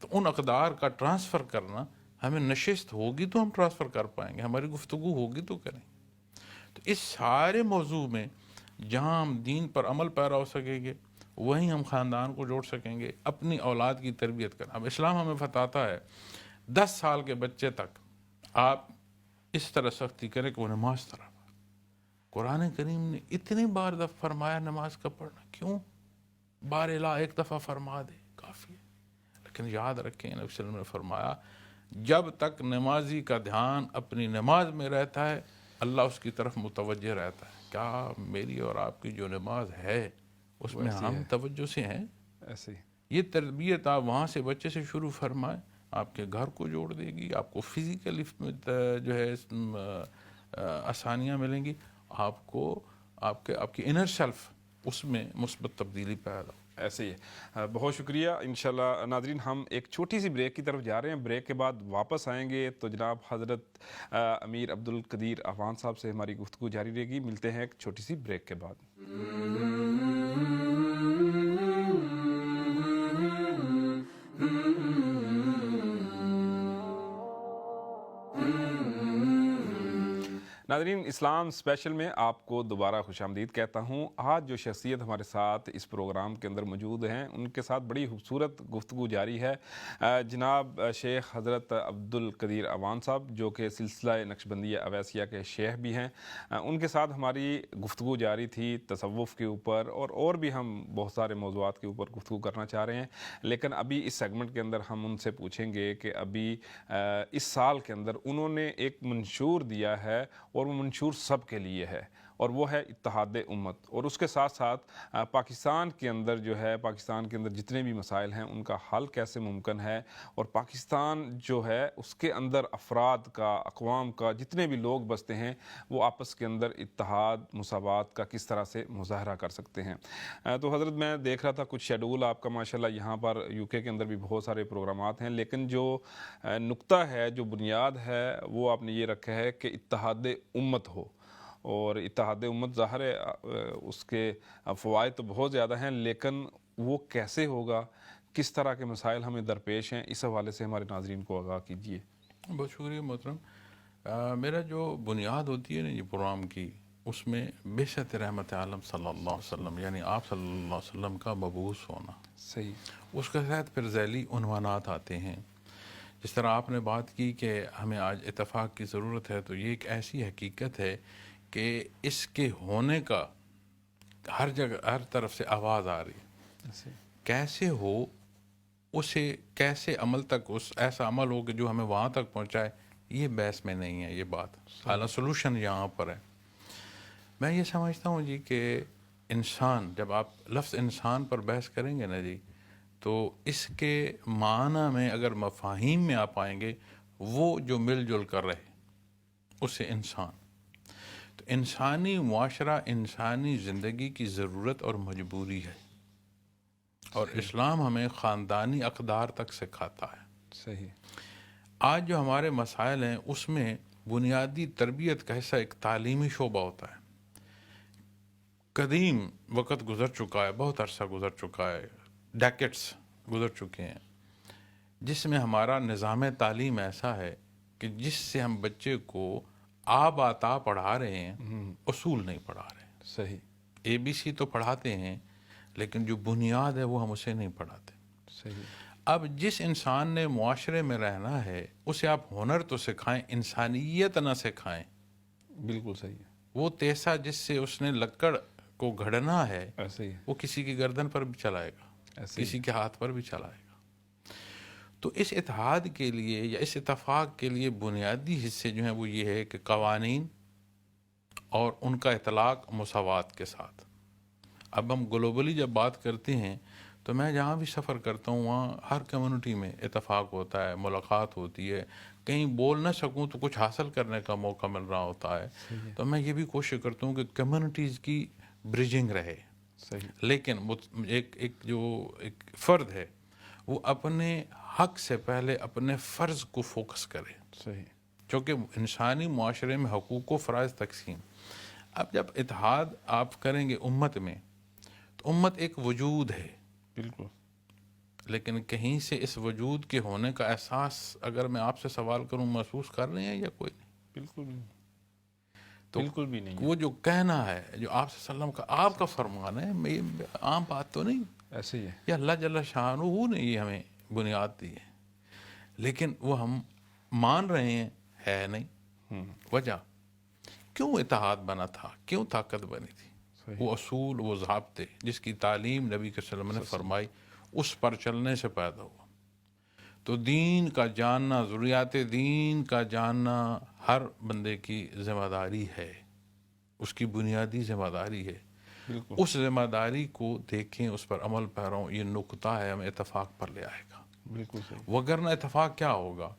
تو ان اقدار کا ٹرانسفر کرنا، ہمیں نشست ہوگی تو ہم ٹرانسفر کر پائیں گے، ہماری گفتگو ہوگی تو کریں. تو اس سارے موضوع میں جہاں ہم دین پر عمل پیرا ہو سکیں گے وہیں ہم خاندان کو جوڑ سکیں گے. اپنی اولاد کی تربیت کرنا. اب اسلام ہمیں بتاتا ہے 10 سال کے بچے تک آپ اس طرح سختی کریں کہ وہ نماز طرح. قرآن کریم نے اتنی بار فرمایا نماز کا پڑھنا، کیوں؟ بار الہ ایک دفعہ فرما دے کافی ہے. لیکن یاد رکھیں نبی صلی اللہ علیہ وسلم نے فرمایا جب تک نمازی کا دھیان اپنی نماز میں رہتا ہے اللہ اس کی طرف متوجہ رہتا ہے. کیا میری اور آپ کی جو نماز ہے اس میں ہم توجہ سے ہیں؟ ایسے ہی. یہ تربیت آپ وہاں سے بچے سے شروع فرمائیں، آپ کے گھر کو جوڑ دے گی. آپ کو فزیکلی جو ہے آسانیاں ملیں گی. آپ کو آپ کی انر سیلف اس میں مثبت تبدیلی پیدا ہو. ایسے ہی ہے. بہت شکریہ. انشاءاللہ ناظرین ہم ایک چھوٹی سی بریک کی طرف جا رہے ہیں. بریک کے بعد واپس آئیں گے تو جناب حضرت امیر عبدالقدیر اعوان صاحب سے ہماری گفتگو جاری رہے گی. ملتے ہیں ایک چھوٹی سی بریک کے بعد. ناظرین، اسلام اسپیشل میں آپ کو دوبارہ خوش آمدید کہتا ہوں۔ آج جو شخصیت ہمارے ساتھ اس پروگرام کے اندر موجود ہیں، ان کے ساتھ بڑی خوبصورت گفتگو جاری ہے۔ جناب شیخ حضرت عبد القدیر اعوان صاحب، جو کہ سلسلہ نقشبندیہ اویسیہ کے شیخ بھی ہیں، ان کے ساتھ ہماری گفتگو جاری تھی تصوف کے اوپر، اور بھی ہم بہت سارے موضوعات کے اوپر گفتگو کرنا چاہ رہے ہیں، لیکن ابھی اس سیگمنٹ کے اندر ہم ان سے پوچھیں گے کہ ابھی اس سال کے اندر انہوں نے ایک منشور دیا ہے، اور وہ منشور سب کے لیے ہے، اور وہ ہے اتحاد امت۔ اور اس کے ساتھ ساتھ پاکستان کے اندر پاکستان کے اندر جتنے بھی مسائل ہیں ان کا حل کیسے ممکن ہے، اور پاکستان جو ہے اس کے اندر افراد کا، اقوام کا، جتنے بھی لوگ بستے ہیں، وہ آپس کے اندر اتحاد مساوات کا کس طرح سے مظاہرہ کر سکتے ہیں۔ تو حضرت، میں دیکھ رہا تھا کچھ شیڈول آپ کا ماشاءاللہ یہاں پر یو کے اندر بھی بہت سارے پروگرامات ہیں، لیکن جو نقطہ ہے، جو بنیاد ہے، وہ آپ نے یہ رکھا ہے کہ اتحاد امت ہو۔ اور اتحاد امت ظاہر ہے اس کے فوائد تو بہت زیادہ ہیں، لیکن وہ کیسے ہوگا، کس طرح کے مسائل ہمیں درپیش ہیں، اس حوالے سے ہمارے ناظرین کو آگاہ کیجیے۔ بہت شکریہ محترم۔ میرا جو بنیاد ہوتی ہے نا یہ پروگرام کی، اس میں بعثت رحمت عالم صلی اللہ علیہ وسلم، یعنی آپ صلی اللہ علیہ وسلم کا مبعوث ہونا، صحیح۔ اس کے تحت پھر ذیلی عنوانات آتے ہیں۔ جس طرح آپ نے بات کی کہ ہمیں آج اتفاق کی ضرورت ہے، تو یہ ایک ایسی حقیقت ہے کہ اس کے ہونے کا ہر جگہ، ہر طرف سے آواز آ رہی ہے۔ کیسے ہو، اسے کیسے عمل تک، اس ایسا عمل ہو کہ جو ہمیں وہاں تک پہنچائے، یہ بحث میں نہیں ہے یہ بات، حالانکہ سولوشن یہاں پر ہے۔ میں یہ سمجھتا ہوں جی کہ انسان، جب آپ لفظ انسان پر بحث کریں گے نا جی، تو اس کے معنی میں اگر مفاہیم میں آپ آئیں گے، وہ جو مل جل کر رہے اسے انسان، تو انسانی معاشرہ، انسانی زندگی کی ضرورت اور مجبوری ہے، اور اسلام ہمیں خاندانی اقدار تک سکھاتا ہے۔ صحیح۔ آج جو ہمارے مسائل ہیں اس میں بنیادی تربیت کا حصہ ایک تعلیمی شعبہ ہوتا ہے۔ قدیم وقت گزر چکا ہے، بہت عرصہ گزر چکا ہے، ڈیکٹس گزر چکے ہیں، جس میں ہمارا نظام تعلیم ایسا ہے کہ جس سے ہم بچے کو آتا پڑھا رہے ہیں، اصول نہیں پڑھا رہے ہیں۔ صحیح۔ ABC تو پڑھاتے ہیں، لیکن جو بنیاد ہے وہ ہم اسے نہیں پڑھاتے۔ صحیح۔ اب جس انسان نے معاشرے میں رہنا ہے، اسے آپ ہنر تو سکھائیں، انسانیت نہ سکھائیں۔ بالکل صحیح ہے۔ وہ تیسا جس سے اس نے لکڑ کو گھڑنا ہے، ایسے ہی وہ کسی کی گردن پر بھی چلائے گا، ایسے ہی کسی کے ہاتھ پر بھی چلائے گا۔ تو اس اتحاد کے لیے یا اس اتفاق کے لیے بنیادی حصے جو ہیں وہ یہ ہے کہ قوانین اور ان کا اطلاق مساوات کے ساتھ۔ اب ہم گلوبلی جب بات کرتے ہیں تو میں جہاں بھی سفر کرتا ہوں وہاں ہر کمیونٹی میں اتفاق ہوتا ہے، ملاقات ہوتی ہے، کہیں بول نہ سکوں تو کچھ حاصل کرنے کا موقع مل رہا ہوتا ہے۔ تو میں یہ بھی کوشش کرتا ہوں کہ کمیونٹیز کی برجنگ رہے۔ صحیح۔ لیکن ایک فرد ہے، وہ اپنے حق سے پہلے اپنے فرض کو فوکس کرے، صحیح۔ چونکہ انسانی معاشرے میں حقوق و فرائض تقسیم۔ اب جب اتحاد آپ کریں گے امت میں، تو امت ایک وجود ہے، بالکل۔ لیکن کہیں سے اس وجود کے ہونے کا احساس اگر میں آپ سے سوال کروں محسوس کر رہے ہیں یا کوئی نہیں؟ بالکل بھی نہیں۔ تو بالکل بھی نہیں ہے۔ وہ جو کہنا ہے، جو آپ صلی اللہ علیہ وسلم کا، آپ کا فرمان ہے، یہ عام بات تو نہیں، ایسے ہی ہے۔ یہ اللہ جل شانہ نے یہ ہمیں بنیاد دی ہے، لیکن وہ ہم مان رہے ہیں ہے نہیں۔ وجہ کیوں اتحاد بنا تھا، کیوں طاقت بنی تھی؟ وہ اصول، وہ ضابطے جس کی تعلیم نبی صلی اللہ علیہ وسلم نے فرمائی، اس پر چلنے سے پیدا ہوا۔ تو دین کا جاننا، ضروریات دین کا جاننا ہر بندے کی ذمہ داری ہے، اس کی بنیادی ذمہ داری ہے۔ بالکل۔ اس ذمہ داری کو دیکھیں، اس پر عمل پیراؤں، یہ نقطہ ہے، ہمیں اتفاق پر لے آئے گا۔ بالکل صحیح۔ وگرنہ اتفاق کیا ہوگا؟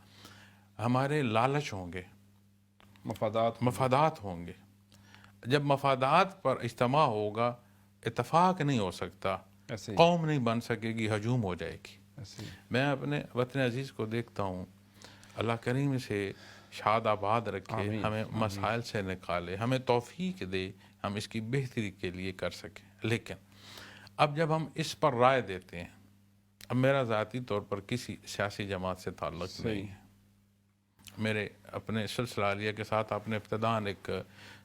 ہمارے لالچ ہوں گے، مفادات ہوں گے۔ جب مفادات پر اجتماع ہوگا، اتفاق نہیں ہو سکتا، ایسے ہی۔ قوم نہیں بن سکے گی، ہجوم ہو جائے گی۔ ایسے ہی۔ میں اپنے وطن عزیز کو دیکھتا ہوں، اللہ کریم سے شاد آباد رکھے، آمین۔ ہمیں مسائل سے نکالے، ہمیں توفیق دے، ہم اس کی بہتری کے لیے کر سکیں۔ لیکن اب جب ہم اس پر رائے دیتے ہیں، اب میرا ذاتی طور پر کسی سیاسی جماعت سے تعلق نہیں ہے، میرے اپنے سلسلہ عالیہ کے ساتھ آپ نے ابتداً ایک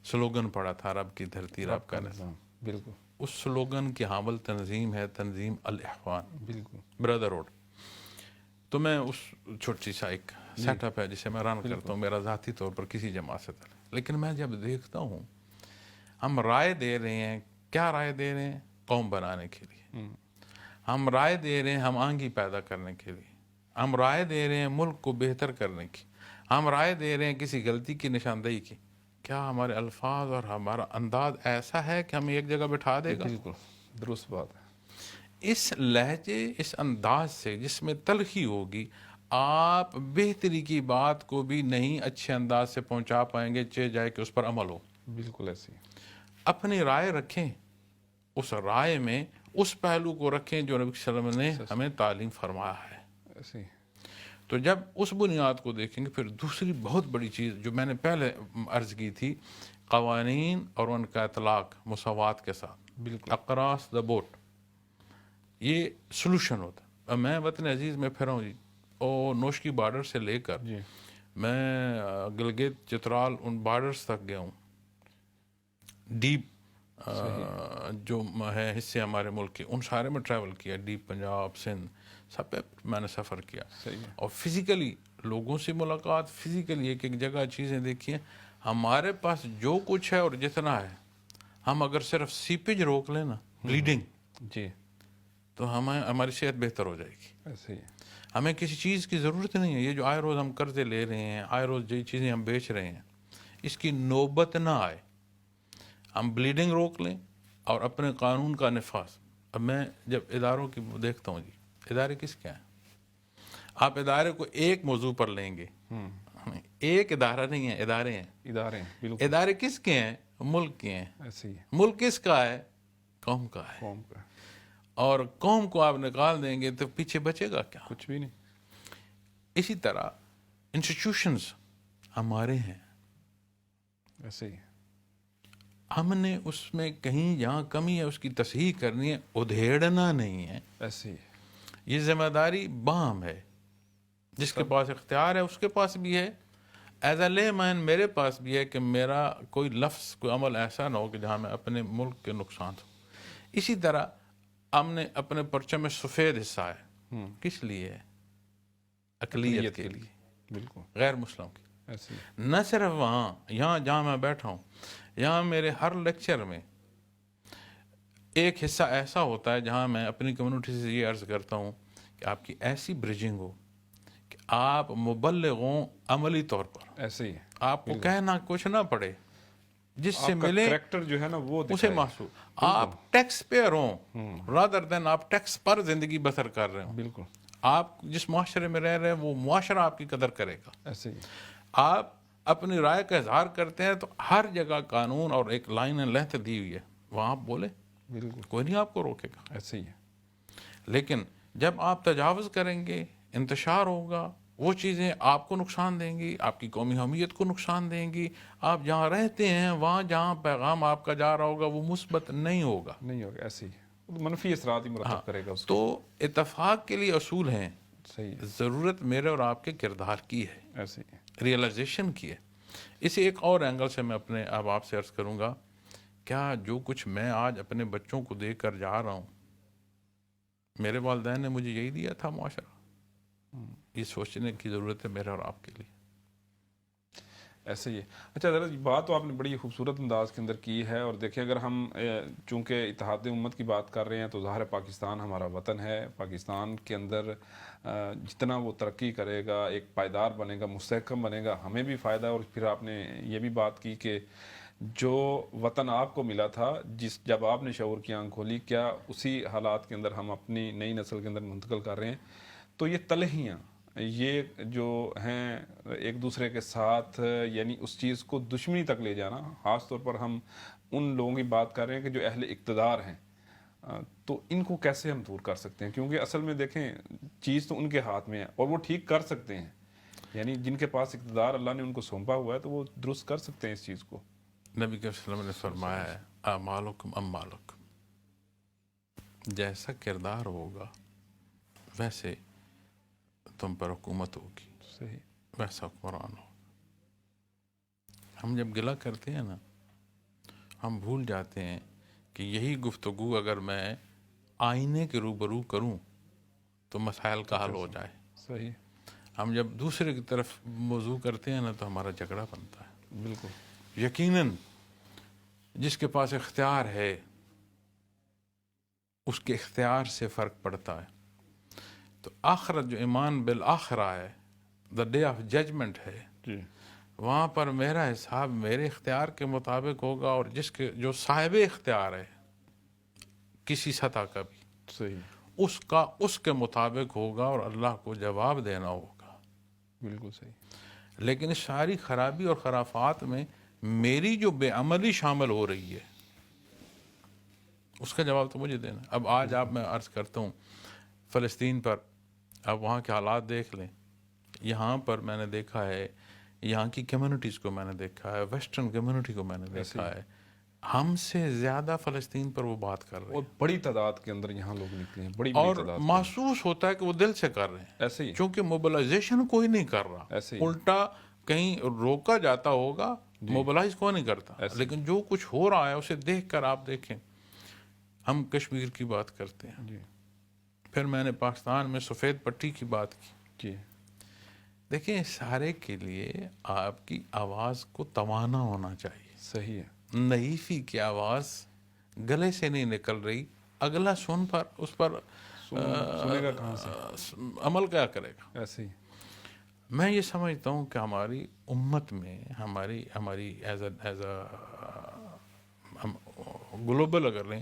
سلوگن پڑھا تھا، رب کی دھرتی رب کا نظام. بالکل اس سلوگن کی حامل تنظیم ہے تنظیم الاخوان، بالکل بردرہوڈ. تو میں اس چھوٹی سا ایک سیٹ اپ ہے جسے میں رن کرتا ہوں، میرا ذاتی طور پر کسی جماعت سے تعلق. لیکن میں جب دیکھتا ہوں ہم رائے دے رہے ہیں، کیا رائے دے رہے ہیں؟ قوم بنانے کے لیے. ہم رائے دے رہے ہیں ہم آنگی پیدا کرنے کے لیے. ہم رائے دے رہے ہیں ملک کو بہتر کرنے کی. ہم رائے دے رہے ہیں کسی غلطی کی نشاندہی کی. کیا ہمارے الفاظ اور ہمارا انداز ایسا ہے کہ ہمیں ایک جگہ بٹھا دے گا؟ بالکل درست بات ہے. اس لہجے، اس انداز سے جس میں تلخی ہوگی، آپ بہتری کی بات کو بھی نہیں اچھے انداز سے پہنچا پائیں گے، چاہے جائے کہ اس پر عمل ہو. بالکل ایسی اپنی رائے رکھیں، اس رائے میں اس پہلو کو رکھیں جو نبی صلی اللہ علیہ وسلم نے ہمیں تعلیم فرمایا ہے. ایسی تو جب اس بنیاد کو دیکھیں گے، پھر دوسری بہت بڑی چیز جو میں نے پہلے عرض کی تھی، قوانین اور ان کا اطلاق مساوات کے ساتھ، بالکل اقراص دا بوٹ، یہ سلوشن ہوتا ہے. اب میں وطن عزیز میں پھرا ہوں جی، اور نوشکی بارڈر سے لے کر جی میں گلگت چترال ان بارڈرز تک گیا ہوں. ڈیپ جو ہے حصے ہمارے ملک کے، ان سارے میں ٹریول کیا. ڈیپ پنجاب، سندھ، سب پہ میں نے سفر کیا. صحیح ہے. اور فزیکلی لوگوں سے ملاقات، فزیکلی ایک ایک جگہ چیزیں دیکھی ہیں. ہمارے پاس جو کچھ ہے اور جتنا ہے، ہم اگر صرف سیپیج روک لیں نا، بلیڈنگ، جی تو ہماری صحت بہتر ہو جائے گی. ایسے ہی ہمیں کسی چیز کی ضرورت نہیں ہے. یہ جو آئے روز ہم قرضے لے رہے ہیں، آئے روز جو چیزیں ہم بیچ رہے ہیں، اس کی نوبت نہ آئے. ہم بلیڈنگ روک لیں اور اپنے قانون کا نفاذ. اب میں جب اداروں کی دیکھتا ہوں جی، ادارے کس کے ہیں؟ آپ ادارے کو ایک موضوع پر لیں گے، ایک ادارہ نہیں ہے، ادارے ہیں. ادارے ہیں. بالکل ادارے کس کے ہیں؟ ملک کے ہیں. ایسے ہی ملک کس کا ہے؟ قوم کا ہے. قوم کا اور قوم کو آپ نکال دیں گے تو پیچھے بچے گا کیا؟ کچھ بھی نہیں. اسی طرح انسٹیٹیوشنز ہمارے ہیں، ایسے ہی ہم نے اس میں کہیں جہاں کمی ہے اس کی تصحیح کرنی ہے، ادھیڑنا نہیں ہے. ایسے ہی یہ ذمہ داری باہم ہے. جس کے پاس اختیار ہے اس کے پاس بھی ہے. ایز اے لے مین میرے پاس بھی ہے کہ میرا کوئی لفظ، کوئی عمل ایسا نہ ہو کہ جہاں میں اپنے ملک کے نقصان ہو. اسی طرح ہم نے اپنے پرچم میں سفید حصہ ہے. کس لیے ہے؟ اقلیت کے لیے، بالکل غیر مسلم کی. ایسے ہی نہ صرف وہاں، یہاں جہاں میں بیٹھا ہوں، یہاں میرے ہر لیکچر میں ایک حصہ ایسا ہوتا ہے جہاں میں اپنی کمیونٹی سے یہ عرض کرتا ہوں کہ آپ کی ایسی بریجنگ ہو کہ آپ مبلغ ہوں عملی طور پر. ایسے ہی آپ کو کہنا کچھ نہ پڑے، جس سے آپ کا ملے کریکٹر جو ہے نا وہ اسے دکھائے. محسوس. آپ ٹیکس پیئر ہوں رادر دین آپ ٹیکس پر زندگی بسر کر رہے ہوں. بالکل آپ جس معاشرے میں رہ رہے ہیں وہ معاشرہ آپ کی قدر کرے گا. ایسے ہی آپ اپنی رائے کا اظہار کرتے ہیں تو ہر جگہ قانون اور ایک لائن اینڈ لینتھ دی ہوئی ہے، وہاں آپ بولے، بالکل کوئی نہیں آپ کو روکے گا. ایسے ہی ہے. لیکن جب آپ تجاوز کریں گے، انتشار ہوگا، وہ چیزیں آپ کو نقصان دیں گی، آپ کی قومی حمیت کو نقصان دیں گی. آپ جہاں رہتے ہیں وہاں جہاں پیغام آپ کا جا رہا ہوگا وہ مثبت نہیں ہوگا. نہیں ہوگا. ایسے ہی منفی اثرات ہی مرتب کرے گا اس تو اتفاق کے لیے اصول ہیں. صحیح ہے. ضرورت میرے اور آپ کے کردار کی ہے، ایسے ہی ریئلائزیشن کی ہے. اسی ایک اور اینگل سے میں اپنے آپ سے عرض کروں گا، کیا جو کچھ میں آج اپنے بچوں کو دے کر جا رہا ہوں، میرے والدین نے مجھے یہی دیا تھا معاشرہ؟ یہ سوچنے کی ضرورت ہے میرے اور آپ کے لیے. ایسے ہی ہے. اچھا ذرا بات تو آپ نے بڑی خوبصورت انداز کے اندر کی ہے. اور دیکھیں اگر ہم چونکہ اتحاد امت کی بات کر رہے ہیں تو ظاہر ہے پاکستان ہمارا وطن ہے. پاکستان کے اندر جتنا وہ ترقی کرے گا، ایک پائیدار بنے گا، مستحکم بنے گا، ہمیں بھی فائدہ ہے. اور پھر آپ نے یہ بھی بات کی کہ جو وطن آپ کو ملا تھا، جب آپ نے شعور کی آنکھ کھولی، کیا اسی حالات کے اندر ہم اپنی نئی نسل کے اندر منتقل کر رہے ہیں. تو یہ تلہیاں، یہ جو ہیں ایک دوسرے کے ساتھ، یعنی اس چیز کو دشمنی تک لے جانا، خاص طور پر ہم ان لوگوں کی بات کر رہے ہیں کہ جو اہل اقتدار ہیں، تو ان کو کیسے ہم دور کر سکتے ہیں؟ کیونکہ اصل میں دیکھیں چیز تو ان کے ہاتھ میں ہے اور وہ ٹھیک کر سکتے ہیں. یعنی جن کے پاس اقتدار اللہ نے ان کو سونپا ہوا ہے تو وہ درست کر سکتے ہیں اس چیز کو. نبی کے وسلم نے فرمایا ہے، اعمالکم اموالکم، جیسا کردار ہوگا ویسے تم پر حکومت ہوگی، صحیح ویسا قرآن ہو. ہم جب گلہ کرتے ہیں نا، ہم بھول جاتے ہیں کہ یہی گفتگو اگر میں آئینے کے روبرو کروں تو مسائل کا حل ہو جائے. صحیح. ہم جب دوسرے کی طرف موضوع کرتے ہیں نا تو ہمارا جھگڑا بنتا ہے. بالکل. یقیناً جس کے پاس اختیار ہے اس کے اختیار سے فرق پڑتا ہے. تو آخرت جو ایمان بالآخرہ ہے، دا ڈے آف ججمنٹ ہے، جی. وہاں پر میرا حساب میرے اختیار کے مطابق ہوگا، اور جس کے جو صاحب اختیار ہے کسی سطح کا بھی، صحیح. اس کا اس کے مطابق ہوگا اور اللہ کو جواب دینا ہوگا. بالکل صحیح. لیکن اس ساری خرابی اور خرافات میں میری جو بے عملی شامل ہو رہی ہے اس کا جواب تو مجھے دینا. اب آج آپ میں عرض کرتا ہوں فلسطین پر، اب وہاں کے حالات دیکھ لیں. یہاں پر میں نے دیکھا ہے، یہاں کی کمیونٹیز کو میں نے دیکھا ہے، ویسٹرن کمیونٹی کو میں نے دیکھا ہے، ہم سے زیادہ فلسطین پر وہ بات کر رہے اور ہیں، بڑی تعداد کے اندر یہاں لوگ نکلے ہیں، بڑی اور تعداد. محسوس ہوتا ہے کہ وہ دل سے کر رہے ہیں. ایسے ہی. چونکہ موبلائزیشن کوئی نہیں کر رہا، ایسے ہی. الٹا کہیں روکا جاتا ہوگا، موبلائز کوئی نہیں کرتا. لیکن جو کچھ ہو رہا ہے اسے دیکھ کر آپ دیکھیں. ہم کشمیر کی بات کرتے ہیں، جی. پھر میں نے پاکستان میں سفید پٹی کی بات کی. جی. دیکھیں سارے کے لیے آپ کی آواز کو توانا ہونا چاہیے. صحیح ہے. نحیفی کی آواز گلے سے نہیں نکل رہی، اگلا سن پر اس پر سنے گا کہاں سے؟ عمل کیا کرے گا؟ ایسے ہی. میں یہ سمجھتا ہوں کہ ہماری امت میں ہماری ایز اے گلوبل اگر لیں،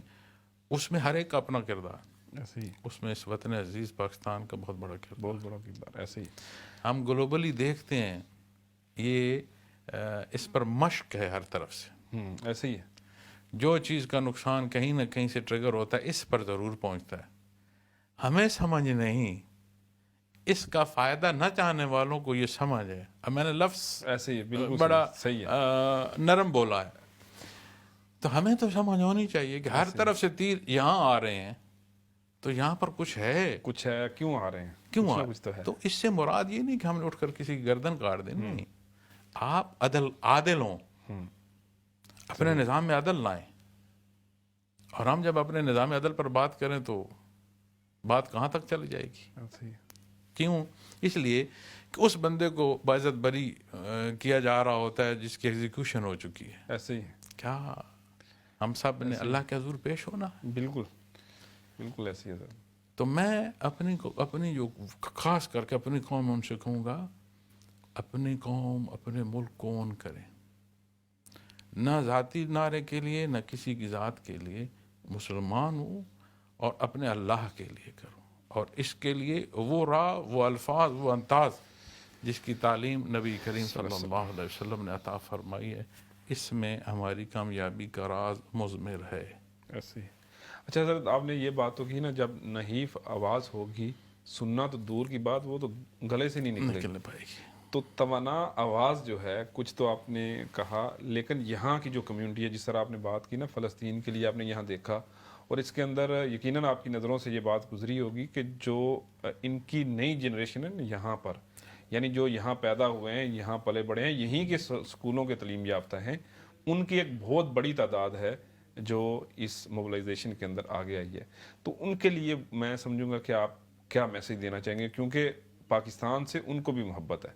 اس میں ہر ایک کا اپنا کردار. ایسے ہی. اس میں اس وطن عزیز پاکستان کا بہت بڑا کردار. بہت بڑا کردار. ایسے ہی. ہم گلوبلی دیکھتے ہیں، یہ اس پر مشق ہے ہر طرف سے. ایسے ہی ہے. جو چیز کا نقصان کہیں نہ کہیں سے ٹریگر ہوتا ہے اس پر ضرور پہنچتا ہے. ہمیں سمجھ نہیں، اس کا فائدہ نہ چاہنے والوں کو یہ سمجھ ہے. اب میں نے لفظ ایسے ہی. بالکل بڑا صحیح ہے. نرم بولا ہے، تو ہمیں تو سمجھ ہونی چاہیے کہ ہر طرف سے تیر یہاں آ رہے ہیں تو یہاں پر کچھ ہے. کچھ ہے. کیوں آ رہے ہیں؟ کیوں کچھ آ نہ کچھ تو ہے. تو اس سے مراد یہ نہیں کہ ہم نے اٹھ کر کسی کی گردن کاٹ دیں. نہیں، آپ عادل ہوں، اپنے نظام میں عدل لائیں. اور ہم جب اپنے نظام عدل پر بات کریں تو بات کہاں تک چلی جائے گی؟ ایسے ہی. کیوں؟ اس لیے کہ اس بندے کو باعزت بری کیا جا رہا ہوتا ہے جس کی ایگزیکیوشن ہو چکی ہے. ایسے ہی. کیا ہم سب نے اللہ کے حضور پیش ہونا ہے؟ بالکل. بالکل ایسے ہی ہے سر. تو میں اپنی جو خاص کر کے اپنی قوم ان سے کہوں گا، اپنی قوم اپنے ملک کو اون کریں. نہ ذاتی نعرے کے لیے، نہ کسی کی ذات کے لیے. مسلمان ہوں اور اپنے اللہ کے لیے کروں، اور اس کے لیے وہ راہ، وہ الفاظ، وہ انداز جس کی تعلیم نبی کریم صلی اللہ علیہ وسلم نے عطا فرمائی ہے. اس میں ہماری کامیابی کا راز مضمر ہے. ایسے ہی. اچھا سر، آپ نے یہ بات تو کی نا، جب نحیف آواز ہوگی سننا تو دور کی بات، وہ تو گلے سے نہیں نکلے پائے گی. تو توانا آواز جو ہے، کچھ تو آپ نے کہا، لیکن یہاں کی جو کمیونٹی ہے، جس طرح آپ نے بات کی نا فلسطین کے لیے، آپ نے یہاں دیکھا، اور اس کے اندر یقیناً آپ کی نظروں سے یہ بات گزری ہوگی کہ جو ان کی نئی جنریشن ہے یہاں پر، یعنی جو یہاں پیدا ہوئے ہیں، یہاں پلے بڑے ہیں، یہیں کے سکولوں کے تعلیم یافتہ ہیں، ان کی ایک بہت بڑی تعداد ہے جو اس موبلائزیشن کے اندر آگے آئی ہے. تو ان کے لیے میں سمجھوں گا کہ آپ کیا میسیج دینا چاہیں گے، کیونکہ پاکستان سے ان کو بھی محبت ہے.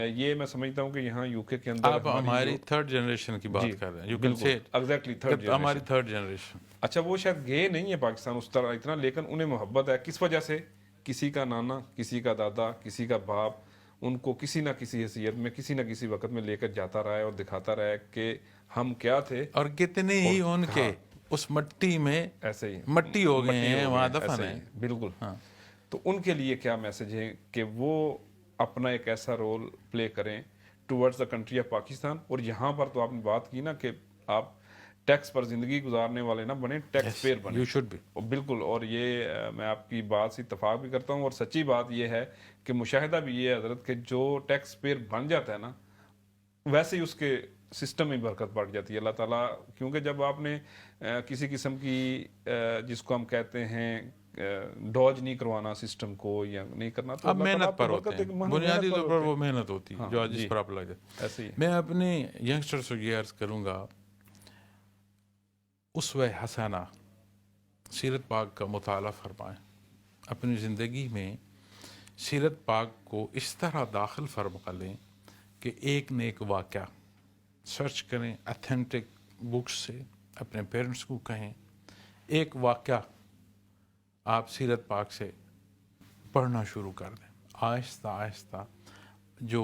یہ میں سمجھتا ہوں کہ یہاں یو کے اندر آپ ہماری تھرڈ جنریشن کی بات کر رہے ہیں. Exactly third generation. ہماری تھرڈ جنریشن. اچھا، وہ شاید گئے نہیں ہے پاکستان اس طرح اتنا، لیکن انہیں محبت ہے. کس وجہ سے؟ کسی کا نانا، کسی کا دادا، کسی کا باپ ان کو کسی نہ کسی حیثیت میں، کسی نہ کسی وقت میں لے کر جاتا رہا ہے اور دکھاتا رہا ہے کہ ہم کیا تھے. اور کتنے ہی ان کے اس مٹی میں ایسے ہی مٹی ہو گئے ہیں، وہاں دفن ہیں. بالکل. تو ان کے لیے کیا میسج ہے کہ وہ اپنا ایک ایسا رول پلے کریں towards the country of Pakistan. اور یہاں پر تو آپ نے بات کی نا کہ آپ ٹیکس پر زندگی گزارنے والے نہ بنے، ٹیکس پیئر بنے. You should be. بالکل. اور یہ میں آپ کی بات سے اتفاق بھی کرتا ہوں، اور سچی بات یہ ہے کہ مشاہدہ بھی یہ ہے حضرت کہ جو ٹیکس پیئر بن جاتا ہے نا، ویسے ہی اس کے سسٹم میں برکت بڑھ جاتی ہے. اللہ تعالیٰ، کیونکہ جب آپ نے کسی قسم کی جس کو ہم کہتے ہیں ڈاج نہیں کروانا سسٹم کو یا نہیں کرنا. تو اب اللہ تعالیٰ محنت پر ہوتے ہیں, بنیادی طور پر وہ محنت ہوتی ہے جو جس پر آپ لگ جائے. ایسے ہی میں اپنے ینگسٹرز کو یہ عرض کروں گا, اسوہ حسنہ سیرت پاک کا مطالعہ فرمائیں, اپنی زندگی میں سیرت پاک کو اس طرح داخل فرما لیں کہ ایک نہ ایک واقعہ سرچ کریں, اتھینٹک بکس سے اپنے پیرنٹس کو کہیں ایک واقعہ آپ سیرت پاک سے پڑھنا شروع کر دیں. آہستہ آہستہ جو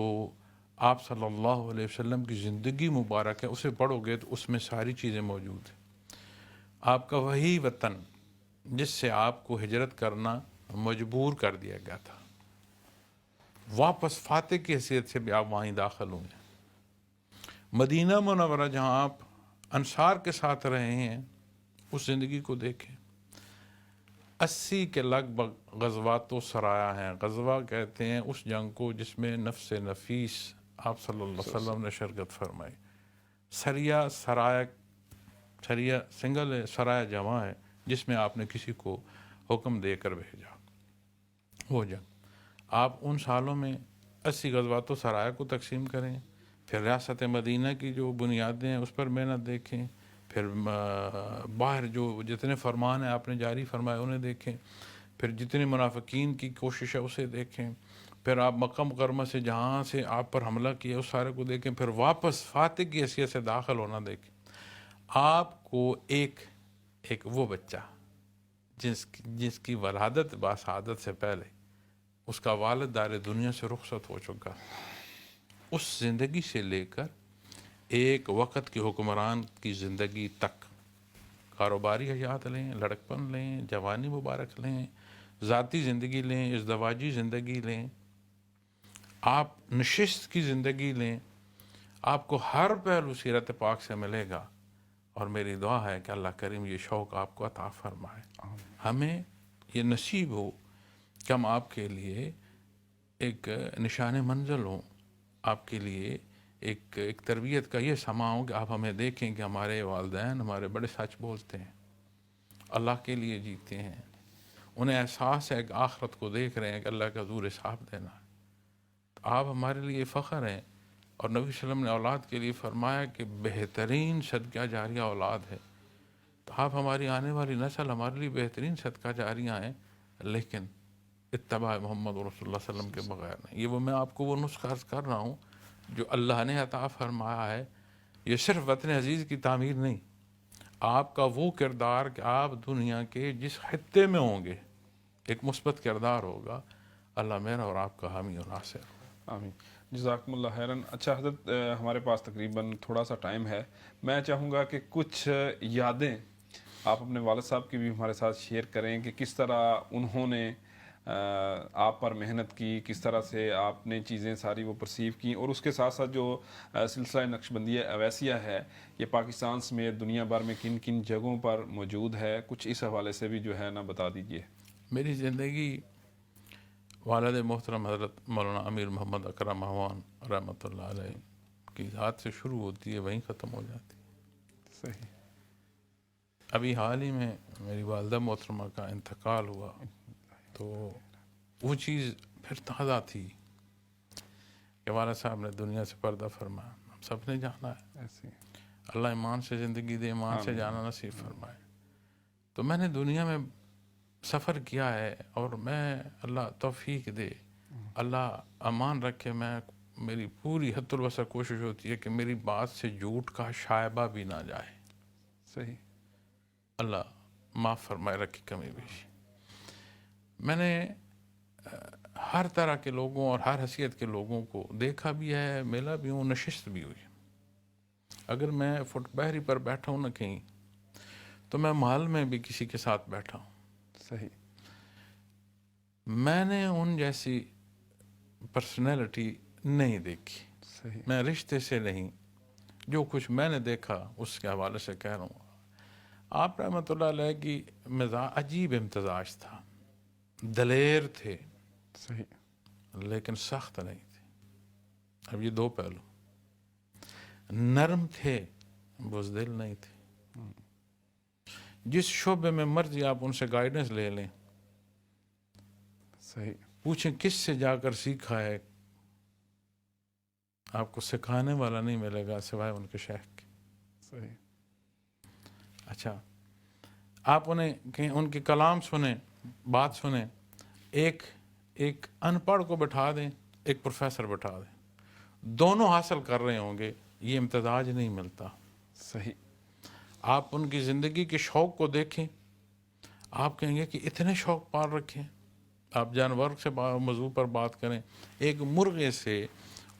آپ صلی اللہ علیہ وسلم کی زندگی مبارک ہے اسے پڑھو گے تو اس میں ساری چیزیں موجود ہیں. آپ کا وہی وطن جس سے آپ کو ہجرت کرنا مجبور کر دیا گیا تھا, واپس فاتح کی حیثیت سے بھی آپ وہیں داخل ہوں گے. مدینہ منورہ جہاں آپ انصار کے ساتھ رہے ہیں اس زندگی کو دیکھیں. 80 کے لگ بھگ غزوات و سرایا ہیں. غزوہ کہتے ہیں اس جنگ کو جس میں نفس نفیس آپ صلی اللہ علیہ وسلم نے شرکت فرمائی. سریا سرایا, سریا سنگل ہے, سرایا جمع ہے جس میں آپ نے کسی کو حکم دے کر بھیجا. وہ جنگ آپ ان سالوں میں 80 غزوات و سرایا کو تقسیم کریں, پھر ریاست مدینہ کی جو بنیادیں ہیں اس پر محنت دیکھیں, پھر باہر جو جتنے فرمان ہیں آپ نے جاری فرمائے انہیں دیکھیں, پھر جتنے منافقین کی کوشش ہے اسے دیکھیں, پھر آپ مکہ مکرمہ سے جہاں سے آپ پر حملہ کیا اس سارے کو دیکھیں, پھر واپس فاتح کی حیثیت سے داخل ہونا دیکھیں. آپ کو ایک وہ بچہ جس کی ولادت باسعادت سے پہلے اس کا والد دار دنیا سے رخصت ہو چکا, اس زندگی سے لے کر ایک وقت کے حکمران کی زندگی تک کاروباری حیات لیں, لڑکپن لیں, جوانی مبارک لیں, ذاتی زندگی لیں, ازدواجی زندگی لیں, آپ نشست کی زندگی لیں, آپ کو ہر پہلو سیرت پاک سے ملے گا. اور میری دعا ہے کہ اللہ کریم یہ شوق آپ کو عطا فرمائے, ہمیں یہ نصیب ہو کہ ہم آپ کے لیے ایک نشان منزل ہوں, آپ کے لیے ایک تربیت کا یہ سما ہو کہ آپ ہمیں دیکھیں کہ ہمارے والدین ہمارے بڑے سچ بولتے ہیں, اللہ کے لیے جیتے ہیں, انہیں احساس ہے کہ آخرت کو دیکھ رہے ہیں کہ اللہ کا حضور حساب دینا ہے. تو آپ ہمارے لیے فخر ہیں, اور نبی صلی اللہ علیہ وسلم نے اولاد کے لیے فرمایا کہ بہترین صدقہ جاریہ اولاد ہے. تو آپ ہماری آنے والی نسل ہمارے لیے بہترین صدقہ جاریہ ہیں, لیکن اتباع محمد رسول اللہ صلی اللہ علیہ وسلم کے بغیر نہیں. یہ وہ میں آپ کو وہ نسخہ عرض کر رہا ہوں جو اللہ نے عطا فرمایا ہے. یہ صرف وطن عزیز کی تعمیر نہیں, آپ کا وہ کردار کہ آپ دنیا کے جس خطے میں ہوں گے ایک مثبت کردار ہوگا. اللہ میرا اور آپ کا حامی و ناصر. آمین. جزاکم اللہ خیراً. اچھا حضرت, ہمارے پاس تقریباً تھوڑا سا ٹائم ہے, میں چاہوں گا کہ کچھ یادیں آپ اپنے والد صاحب کی بھی ہمارے ساتھ شیئر کریں کہ کس طرح انہوں نے آپ پر محنت کی, کس طرح سے آپ نے چیزیں ساری وہ پرسیو کی, اور اس کے ساتھ ساتھ جو سلسلہ نقشبندیہ اویسیہ ہے یہ پاکستان سمیت دنیا بھر میں کن کن جگہوں پر موجود ہے, کچھ اس حوالے سے بھی جو ہے نا بتا دیجئے. میری زندگی والد محترم حضرت مولانا امیر محمد اکرم مہوان رحمۃ اللہ علیہ کی ذات سے شروع ہوتی ہے, وہیں ختم ہو جاتی ہے. صحیح. ابھی حال ہی میں میری والدہ محترمہ کا انتقال ہوا, تو وہ چیز پھر تازہ تھی کہ والد صاحب نے دنیا سے پردہ فرمایا. ہم سب نے جانا ہے, ایسے اللہ ایمان سے زندگی دے, ایمان سے جانا نصیب فرمائے. تو میں نے دنیا میں سفر کیا ہے, اور میں اللہ توفیق دے, اللہ امان رکھے, میں میری پوری حد الوسع کوشش ہوتی ہے کہ میری بات سے جھوٹ کا شائبہ بھی نہ جائے. صحیح. اللہ معاف فرمائے رکھے کمی بیشی. میں نے ہر طرح کے لوگوں اور ہر حیثیت کے لوگوں کو دیکھا بھی ہے, ملا بھی ہوں, نشست بھی ہوئی. اگر میں فٹ بحری پر بیٹھا ہوں نہ کہیں, تو میں محل میں بھی کسی کے ساتھ بیٹھا ہوں. صحیح. میں نے ان جیسی پرسنالٹی نہیں دیکھی. صحیح. میں رشتے سے نہیں, جو کچھ میں نے دیکھا اس کے حوالے سے کہہ رہا ہوں. آپ رحمۃ اللہ علیہ کی مزاج عجیب امتزاج تھا, دلیر تھے صحیح. لیکن سخت نہیں تھے. اب یہ دو پہلو, نرم تھے بزدل نہیں تھے. جس شعبے میں مرضی آپ ان سے گائیڈنس لے لیں, صحیح. پوچھیں کس سے جا کر سیکھا ہے، آپ کو سکھانے والا نہیں ملے گا سوائے ان کے شیخ کے. صحیح. اچھا آپ انہیں کہیں ان کے کلام سنیں، بات سنیں، ایک ان پڑھ کو بٹھا دیں، ایک پروفیسر بٹھا دیں، دونوں حاصل کر رہے ہوں گے، یہ امتزاج نہیں ملتا. صحیح. آپ ان کی زندگی کے شوق کو دیکھیں، آپ کہیں گے کہ اتنے شوق پال رکھے ہیں. آپ جانور سے موضوع پر بات کریں، ایک مرغے سے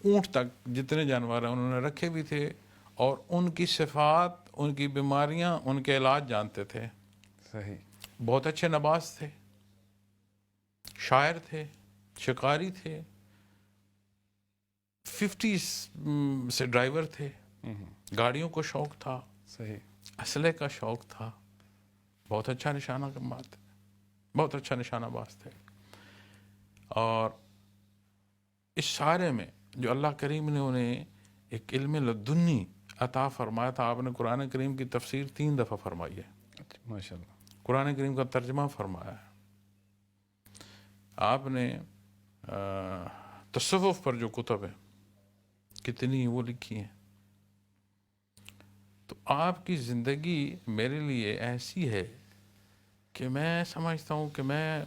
اونٹ تک جتنے جانور ہیں انہوں نے رکھے بھی تھے، اور ان کی صفات، ان کی بیماریاں، ان کے علاج جانتے تھے. صحیح. بہت اچھے نباز تھے، شاعر تھے، شکاری تھے، 50 سے ڈرائیور تھے، گاڑیوں کو شوق تھا، صحیح. اسلحے کا شوق تھا، بہت اچھا نشانہ باز تھے، بہت اچھا نشانہ باز تھے. اور اس سارے میں جو اللہ کریم نے انہیں ایک علم لدنی عطا فرمایا تھا. آپ نے قرآن کریم کی تفسیر 3 دفعہ فرمائی ہے، ماشاء اللہ. قرآن کریم کا ترجمہ فرمایا ہے. آپ نے تصوف پر جو کتب ہیں کتنی وہ لکھی ہیں. تو آپ کی زندگی میرے لیے ایسی ہے کہ میں سمجھتا ہوں کہ میں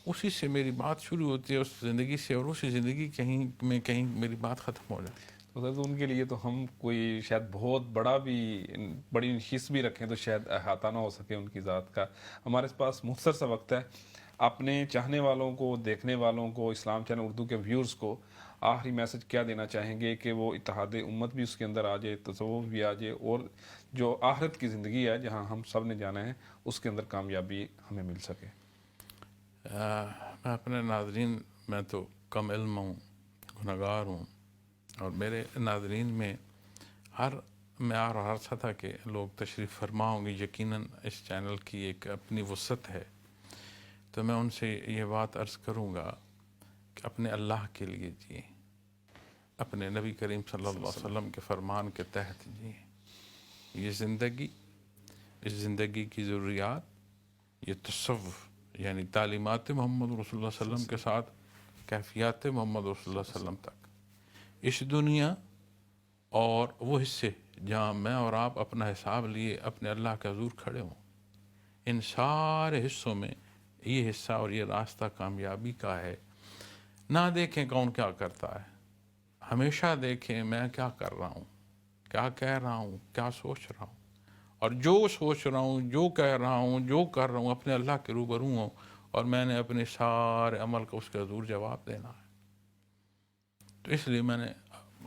اسی سے میری بات شروع ہوتی ہے، اس زندگی سے، اور اسی زندگی کہیں میری بات ختم ہو جائے. تو سر ان کے لیے تو ہم کوئی شاید بہت بڑی نشست بھی رکھیں تو شاید احاطہ نہ ہو سکے ان کی ذات کا. ہمارے پاس مختصر سا وقت ہے. اپنے چاہنے والوں کو، دیکھنے والوں کو، اسلام چینل اردو کے ویورز کو آخری میسج کیا دینا چاہیں گے کہ وہ اتحاد امت بھی اس کے اندر آ جائے، تصوف بھی آ جائے، اور جو آخرت کی زندگی ہے جہاں ہم سب نے جانا ہے اس کے اندر کامیابی ہمیں مل سکے؟ میں اپنے ناظرین، میں تو کم علم ہوں، گنہگار ہوں، اور میرے ناظرین میں ہر معیار اور ہر سطح کے لوگ تشریف فرما ہوں گے. یقیناً اس چینل کی ایک اپنی وسعت ہے. تو میں ان سے یہ بات عرض کروں گا کہ اپنے اللہ کے لیے جئیں، اپنے نبی کریم صلی اللہ علیہ وسلم کے فرمان کے تحت جئیں. یہ زندگی، اس زندگی کی ضروریات، یہ تصوف یعنی تعلیمات محمد رسول اللہ صلی اللہ علیہ وسلم کے ساتھ کیفیات محمد رسول اللہ صلی اللہ علیہ وسلم تک، اس دنیا اور وہ حصے جہاں میں اور آپ اپنا حساب لیے اپنے اللہ کے حضور کھڑے ہوں، ان سارے حصوں میں یہ حصہ اور یہ راستہ کامیابی کا ہے. نہ دیکھیں کون کیا کرتا ہے، ہمیشہ دیکھیں میں کیا کر رہا ہوں، کیا کہہ رہا ہوں، کیا سوچ رہا ہوں، اور جو سوچ رہا ہوں، جو کہہ رہا ہوں، جو کر رہا ہوں، اپنے اللہ کے روبرو ہوں، اور میں نے اپنے سارے عمل کا اس کے حضور جواب دینا ہے. تو اس لیے میں نے،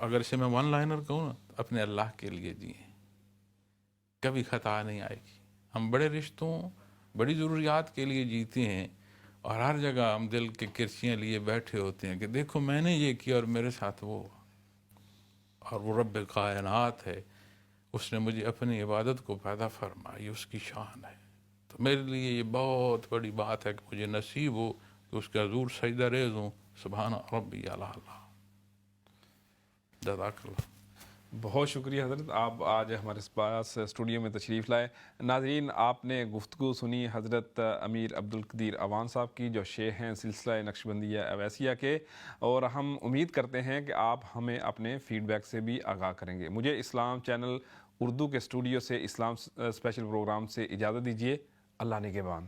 اگر اسے میں ون لائنر کہوں نا، اپنے اللہ کے لیے جئیں، کبھی خطا نہیں آئے گی. ہم بڑے رشتوں، بڑی ضروریات کے لیے جیتے ہیں، اور ہر جگہ ہم دل کے کرسیاں لیے بیٹھے ہوتے ہیں کہ دیکھو میں نے یہ کیا اور میرے ساتھ وہ. اور وہ رب کائنات ہے، اس نے مجھے اپنی عبادت کو پیدا فرمائی، اس کی شان ہے. تو میرے لیے یہ بہت بڑی بات ہے کہ مجھے نصیب ہو کہ اس کے حضور سجدہ ریز ہوں. سبحان ربی الاعلی. جزاک اللہ. بہت شکریہ حضرت، آپ آج ہمارے پاس اسٹوڈیو میں تشریف لائے. ناظرین، آپ نے گفتگو سنی حضرت امیر عبدالقدیر اعوان صاحب کی، جو شیخ ہیں سلسلہ نقشبندیہ اویسیہ کے، اور ہم امید کرتے ہیں کہ آپ ہمیں اپنے فیڈ بیک سے بھی آگاہ کریں گے. مجھے اسلام چینل اردو کے اسٹوڈیو سے، اسلام اسپیشل پروگرام سے اجازت دیجیے. اللہ نگہبان.